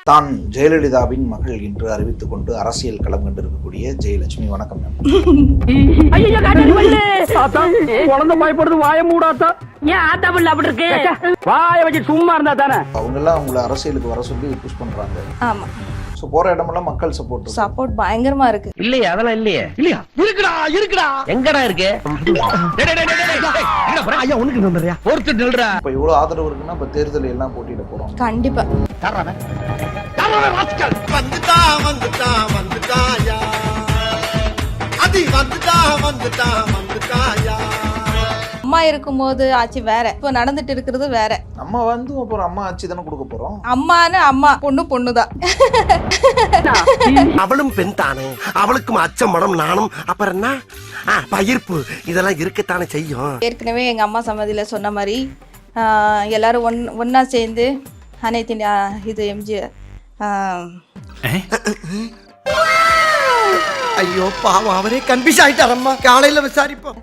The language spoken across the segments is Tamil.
தான் ஜெயலலிதாவின் மகள் என்று அறிவித்துக் கொண்டு அரசியல் களம் கண்டிருக்கக்கூடிய ஜெயலட்சுமி, வணக்கம் மேம். குழந்தை பயப்படுறது வாய மூடாத்தா. ஏன் ஆத்தா பிள்ளை அப்படி இருக்கு? வாய வச்சு சும்மா இருந்தா தானே. அவங்க எல்லாம் உங்களை அரசியலுக்கு வர சொல்லி புஷ் பண்றாங்க. ஆமா, சோ போற இடமெல்லாம் மக்கள் சப்போர்ட் பயங்கரமா இருக்கு. இல்லையா? அதெல்லாம் இல்லையே. இல்லையா? இருக்குடா எங்கடா இருக்கு? ஐயா உனக்கு நம்பறியா? ஒருத்தர் நில்றா. இப்ப இவ்வளவு ஆதரவு இருக்குன்னா இப்ப தேர்தல் எல்லாம் போட்டியிட போறோம். கண்டிப்பா அம்மா இருக்கும்போது ஆட்சி வேற, இப்ப நடந்துட்டு இருக்கிறது வேற. நம்ம வந்து அப்புறம் அம்மா ஆட்சி தானே கொடுக்க போறோம். அம்மான்னு அம்மா, பொண்ணுதான். அவளும் பெண் தானே, அவளுக்கும் அச்சம் மடம் நானும் அப்புறம் என்ன பயிர்ப்பு இதெல்லாம் இருக்கத்தானே செய்யும். ஏற்கனவே எங்க அம்மா சம்மதியில சொன்ன மாதிரி எல்லாரும் ஒன்னா சேர்ந்து அனைத்து இது எம்ஜிஆர் ஐயோ பாவம், அவரே கன்ஃபியூஸ் ஆயிட்டாரம்மா. காலையில விசாரிப்போம்.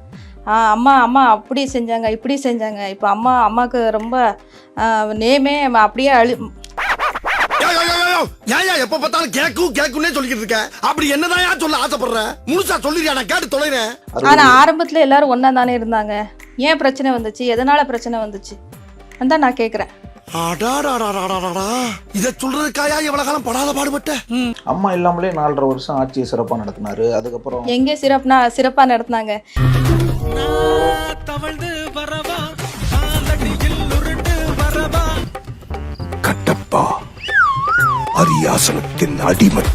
அம்மா அப்படி செஞ்சாங்க, இப்படி செஞ்சாங்க. இப்போ அம்மாவுக்கு ரொம்ப நேமே அப்படியே எப்ப பார்த்தாலும் கேக்குன்னே சொல்லிக்கிட்டு இருக்க. அப்படி என்னதான் சொல்ல ஆசைப்படுற? முழுசா சொல்லிருக்கா, நான் கேட்டு தொலைறேன். ஆனா ஆரம்பத்துல எல்லாரும் ஒன்னா தானே இருந்தாங்க. ஏன் பிரச்சனை வந்துச்சு? எதனால பிரச்சனை வந்துச்சு? அதான் நான் கேக்குறேன். இத சொல்றதுக்காயா இவ்வளவு காலம் படாத பாடுபட்ட? அம்மா இல்லாமலே 4.5 வருஷம் ஆட்சியை சிறப்பா நடத்தினாரு. அதுக்கப்புறம் எங்க சிறப்பா நடத்தினாங்க. கட்டப்பா அரியாசனத்தின் அடிமை.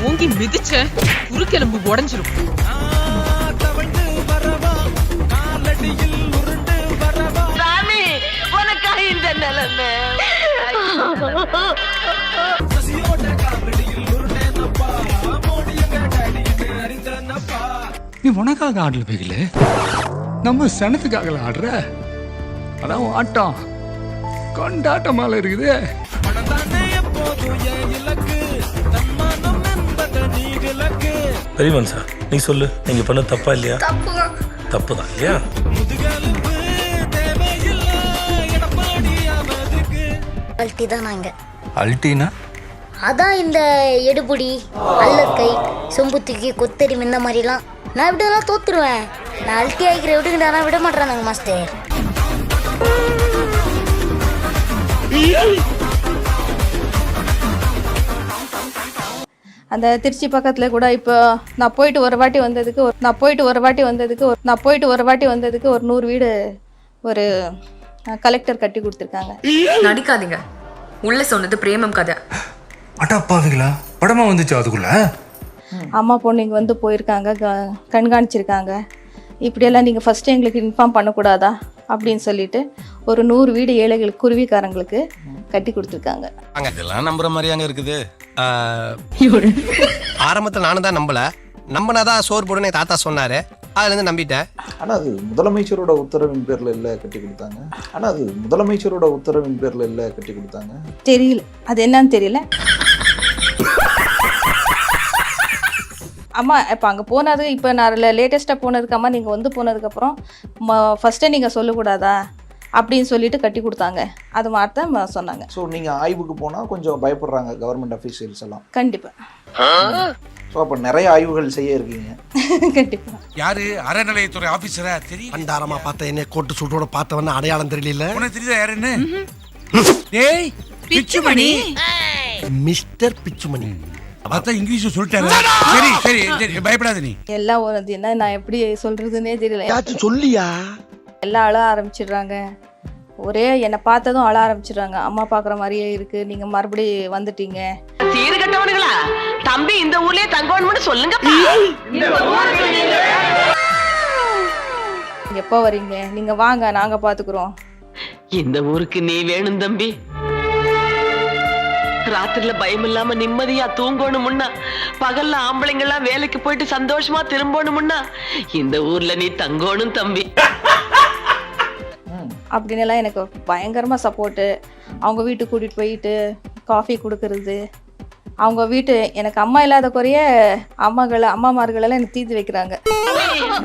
ஓங்கி மிதிச்ச குறுக்கெலும்பு உடைஞ்சிரும். நீ உனக்காக ஆடல பேகல, நம்ம சனத்துக்காக ஆடுற. அதான் ஆட்டம் கொண்டாட்டமால இருக்குது. பெரியவன் சார், நீ சொல்லு, நீங்க பண்ண தப்பா இல்லையா? தப்புதான் இல்லையா? அல்ட்டி தான் நாங்க. அல்ட்டினா அதான் இந்த எடுபுடி, அல்லக்கை, சொம்புத்திக்கு, கொத்தடி இந்த மாதிரிலாம். நான் இப்படிலாம் தோத்துருவேன். நான் அல்ட்டி ஆகிக்கிற விடுங்கடா, விட மாட்டேறாங்க மாஸ்டர். அந்த திருச்சி பக்கத்துல கூட இப்போ நான் போயிட்டு ஒரு வாட்டி வந்ததுக்கு ஒரு 100 வீடு ஒரு கலெக்டர் கட்டி கொடுத்துருக்காங்க. நடிக்காதீங்க. உள்ள சொன்னது பிரேமம் கதை. அட்டாப்பாவீங்களா? படமா வந்துச்சு அதுக்குள்ள. அம்மா பொண்ணு இங்கே வந்து போயிருக்காங்க, கண்காணிச்சிருக்காங்க. இப்படியெல்லாம் நீங்கள் ஃபஸ்ட்டு எங்களுக்கு இன்ஃபார்ம் பண்ணக்கூடாதா அப்படின்னு சொல்லிட்டு ஒரு 100 வீடு ஏழைகளுக்கு, குருவிக்காரங்களுக்கு கட்டி கொடுத்துருக்காங்க. இதெல்லாம் நம்புற மாதிரியாங்க இருக்குது. ஆரம்பத்தில் நானும் தான் நம்பினாதான் சோறு போடுன்னு தாத்தா சொன்னாரு. அதுல இருந்து நம்பிட்டேன். ஆனா அது முதலமைச்சரோட உத்தரவின் பேர்ல இல்ல கட்டி கொடுத்தாங்க. தெரியல, அது என்னன்னு தெரியல. அம்மா இப்போ அங்கே போனது, இப்போ நான் லேட்டஸ்ட்டாக போனதுக்கு அம்மா நீங்கள் வந்து போனதுக்கப்புறம் ஃபஸ்ட்டே நீங்கள் சொல்லக்கூடாதா அப்படின்னு சொல்லிட்டு கட்டி கொடுத்தாங்க. அது மாதிரி தான் சொன்னாங்க. ஸோ நீங்கள் ஆய்வுக்கு போனால் கொஞ்சம் பயப்படுறாங்க கவர்மெண்ட் அஃபீஷியல்ஸ் எல்லாம். கண்டிப்பாக. ஸோ அப்போ நிறைய ஆய்வுகள் செய்ய இருக்கீங்க. கண்டிப்பாக. யாரு? அறநிலையத்துறை ஆபீசரா? தெரியும். அண்டாரமா பார்த்த என்ன கோட்டு சூட்டோட பார்த்தவன அடையாளம் தெரியல. உனக்கு தெரியுதா யாருன்னு? டேய் பிச்சுமணி, மிஸ்டர் பிச்சுமணி. அதான் இங்கிலீஷ் சொல்லிட்டாரு. சரி சரி சரி, பயப்படாத நீ. எல்லாம் ஒரு என்ன, நான் எப்படி சொல்றதுன்னே தெரியல. சொல்லியா? எல்லாம் அழ ஆரம்பிச்சிடுறாங்க. ஒரே என்னை பார்த்ததும் அழ ஆரம்பிச்சிடுறாங்க. அம்மா பார்க்குற மாதிரியே இருக்கு, நீங்க மறுபடியும் வந்துட்டீங்க. சீரு கட்டவனுங்களா? தம்பி இந்த ஊர்லயே தங்கணும்னு சொல்லுங்க. எப்போ வரீங்க? நீங்க வாங்க, நாங்க பாத்துக்கிறோம். இந்த ஊருக்கு நீ வேணும் தம்பி. ராத்திரில பயம் இல்லாம நிம்மதியா தூங்கணும்னா, பகல்ல ஆம்பளைங்க எல்லாம் வேலைக்கு போயிட்டு சந்தோஷமா திரும்பணும்னா இந்த ஊர்ல நீ தங்கணும் தம்பி. அப்படின்னு எல்லாம் எனக்கு பயங்கரமா சப்போர்ட்டு. அவங்க வீட்டுக்கு கூட்டிட்டு போயிட்டு காஃபி கொடுக்கறது, அவங்க வீட்டு எனக்கு அம்மா இல்லாத குறைய அம்மாமார்களெல்லாம் எனக்கு தீர்த்து வைக்கிறாங்க.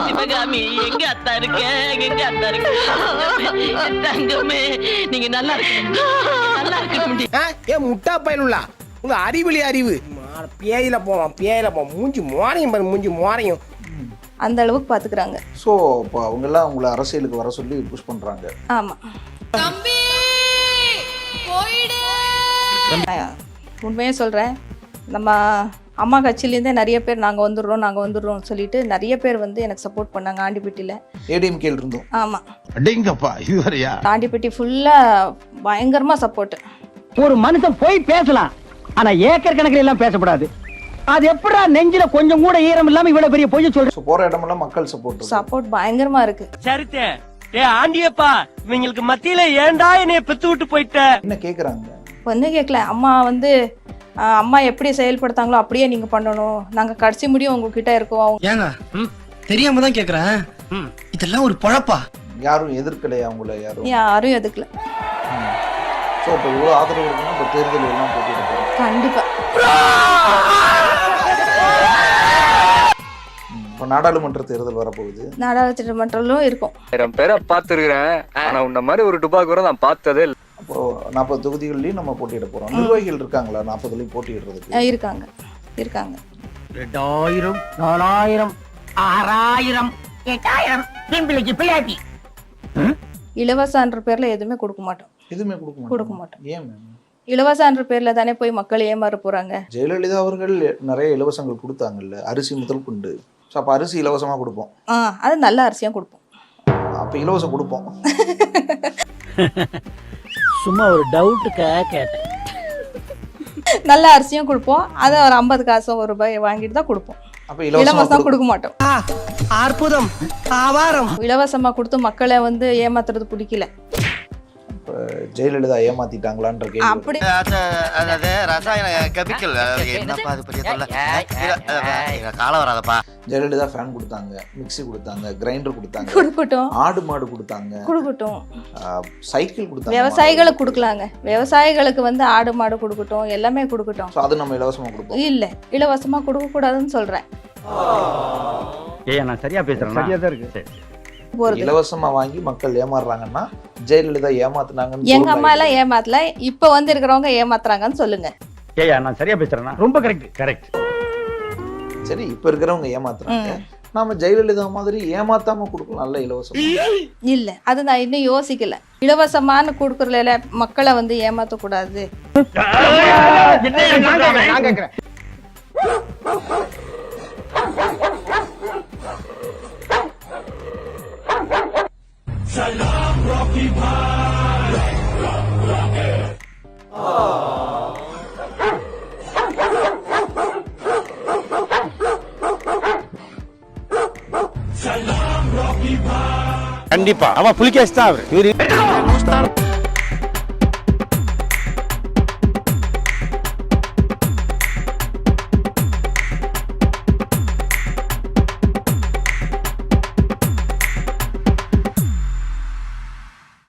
சிவகாமி எங்க அத்தா இருக்க எங்க அத்தா இருக்க தங்கமே நீங்க நல்லா இருக்க ஏன் முட்டா பயனுள்ளா உங்க அறிவிலி அறிவு பேயில போவான் மூஞ்சி மோரையும் பாரு மூஞ்சி மோரையும் அந்த அளவுக்கு பார்த்துக்கிறாங்க. ஸோ இப்போ அவங்கெல்லாம் உங்களை அரசியலுக்கு வர சொல்லி புஷ் பண்ணுறாங்க. ஆமாம், உண்மையாக சொல்கிறேன். நம்ம அம்மா கட்சியிலேருந்தே நிறைய பேர் நாங்கள் வந்துடுறோம் சொல்லிட்டு நிறைய பேர் வந்து எனக்கு சப்போர்ட் பண்ணாங்க ஆண்டிப்பட்டியில். ஏடிஎம்கேல இருந்தோம். ஆமாம், அடேங்கப்பா இது வரையா? ஆண்டிப்பட்டி ஃபுல்லாக பயங்கரமாக சப்போர்ட்டு. ஒரு மனுஷன் போய் பேசலாம், ஆனா ஏக்கர் கணக்கில் எல்லாம் பேசக்கூடாது. அது எப்படா நெஞ்சில கொஞ்சம் கூட ஈரம் இல்லாம இவ்வளவு பெரிய பொய்ய சொல்ற? ஸோ போகிற இடமெல்லாம் மக்கள் சப்போர்ட் பயங்கரமாக இருக்கு. சரித்தே ஆண்டியப்பா இவங்களுக்கு மத்தியில ஏன்டா என்னைய பெத்து விட்டு போயிட்ட? என்ன கேட்குறாங்க? ஒன்றும் கேட்கல. அம்மா வந்து அம்மா எப்படி செயல்படுத்தாங்களோ அப்படியே நீங்கள் பண்ணணும், நாங்கள் கடைசி முடியும் உங்ககிட்ட இருக்கோம். ஏங்க தெரியாம தான் கேக்குறேன், இதெல்லாம் ஒரு பொழப்பா? யாரும் எதிர்க்கலையா அவங்கள? யாரும் எதுக்கல. ஸோ இப்போ இவ்வளோ ஆதரவு இருக்குன்னா இப்போ தேர்தல் எல்லாம் போட்டிட்டு போகிறோம். கண்டிப்பாக. இப்போ நாடாளுமன்ற தேர்தல் வரப்போகுது. நாடாளுமன்றலும் இருக்கும். 1000 பேரை பார்த்துருக்கிறேன், ஆனா உன்ன மாதிரி ஒரு டுபா கூட நான் பார்த்ததே இல்லை. அப்போ 40 தொகுதிகள்லையும் நம்ம போட்டியிட போகிறோம். நிர்வாகிகள் இருக்காங்களா 40 போட்டியிடுறதுக்கு? இருக்காங்க. 2000 4000 6000 8000 பிள்ளைக்கு பிள்ளையாட்டி இலவசன்ற பேர்ல எதுவுமே கொடுக்க மாட்டோம். எதுவுமே கொடுக்க மாட்டோம். ஏன் மேம்? இலவசன்ற பேர்ல தானே போய் மக்கள் ஏமாற போறாங்க. ஜெயலலிதா அவர்கள் நிறைய இலவசங்கள் கொடுத்தாங்கல்ல, அரிசி முதல் கொண்டு. ஸோ அப்போ அரிசி இலவசமாக கொடுப்போம். அது நல்ல அரிசியாக கொடுப்போம். அப்போ இலவசம் கொடுப்போம். சும்மா ஒரு டவுட்டுக்காக கேட்டேன். நல்ல அரிசியும் கொடுப்போம். அதை ஒரு 50 காசோ ₹1 வாங்கிட்டு தான் கொடுப்போம். அப்போ இலவசமா கொடுக்க மாட்டோம். அற்புதம் ஆவாரம். இலவசமா கொடுத்து மக்களை வந்து ஏமாத்துறது பிடிக்கல. ஜெயலலிதா ஏமாத்திட்டாங்களான்ற கேள்வி. அப்படி அதாவது ரசாயன கெமிக்கல் என்னப்பா அது பெரிய தொல்லை காலம் வராதப்பா. ஜெயலலிதா ஃபேன் கொடுத்தாங்க, மிக்ஸி கொடுத்தாங்க, கிரைண்டர் கொடுத்தாங்க, கொடுக்கட்டும். ஆடு மாடு கொடுத்தாங்க, கொடுக்கட்டும். சைக்கிள் கொடுத்தாங்க. விவசாயிகளுக்கு கொடுக்கலாங்க. விவசாயிகளுக்கு வந்து ஆடு மாடு கொடுக்கட்டும், எல்லாமே கொடுக்கட்டும். ஸோ அது நம்ம இலவசமா கொடுப்போம். இல்ல, இலவசமா கொடுக்க கூடாதுன்னு சொல்றேன். நான் சரியா பேசுறேன்? சரியா தான் இருக்கு. இலவசமா வாங்கி மக்கள் ஏமாறுறாங்கன்னா ஜெயலலிதா ஏமாத்துனாங்கன்னு எங்க அம்மா எல்லாம் ஏமாத்தல, இப்ப வந்து இருக்கிறவங்க ஏமாத்துறாங்கன்னு சொல்லுங்க. நான் சரியா பேசுறேன்? ரொம்ப கரெக்ட். சரி, இப்ப இருக்கிறவங்க ஏமாத்துறாங்க, நாம ஜெயலலிதா மாதிரி ஏமாத்தாம கொடுக்கலாம் நல்ல இலவசம். இல்ல, அது நான் இன்னும் யோசிக்கல. இலவசமான கொடுக்கறதுல மக்களை வந்து ஏமாத்த கூடாது. கண்டிப்பா அவன் புலிகேஷ் தான்.